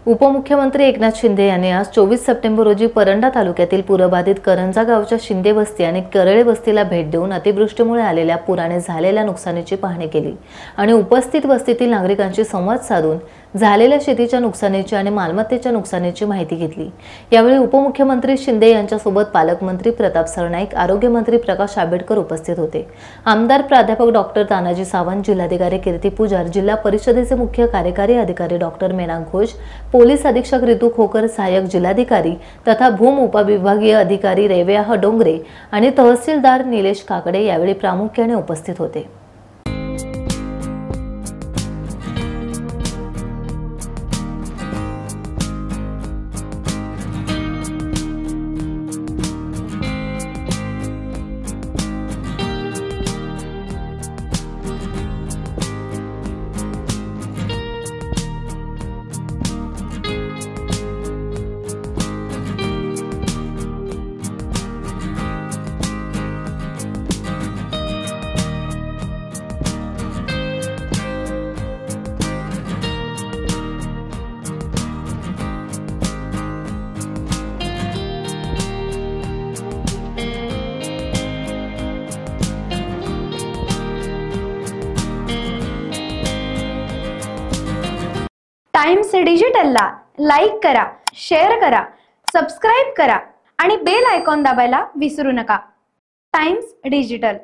उपमुख्यमंत्री एकनाथ शिंदे यांनी आज 24 सप्टेंबर रोजी परंडा तालुक्यातील पूरबाधित करंजा गावच्या शिंदे वस्ती आणि करळे वस्तीला भेट देऊन अतिवृष्टीमुळे आलेल्या पुराने झालेल्या नुकसानीची पाहणी केली आणि उपस्थित वस्तीतील नागरिकांशी संवाद साधून झालेल्या शेतीच्या नुकसानीची आणि मालमत्तेच्या नुकसानीची माहिती घेतली। यावेळी उपमुख्यमंत्री शिंदे यांच्यासोबत पालकमंत्री प्रताप सरनाईक, आरोग्यमंत्री प्रकाश आंबेडकर उपस्थित होते। आमदार प्राध्यापक डॉक्टर तानाजी सावंत, जिल्हाधिकारी कीर्ती पुजार, जिल्हा परिषदेचे मुख्य कार्यकारी अधिकारी डॉक्टर मेनाक घोष, पोलीस अधीक्षक ऋतू खोकर, सहाय्यक जिल्हाधिकारी तथा भूम उपविभागीय अधिकारी रेव्या डोंगरे आणि तहसीलदार निलेश काकडे यावेळी प्रामुख्याने उपस्थित होते। टाइम्स डिजिटलला लाईक करा, शेअर करा, सबस्क्राइब करा आणि बेल आयकॉन दाबायला विसरू नका। Times digital.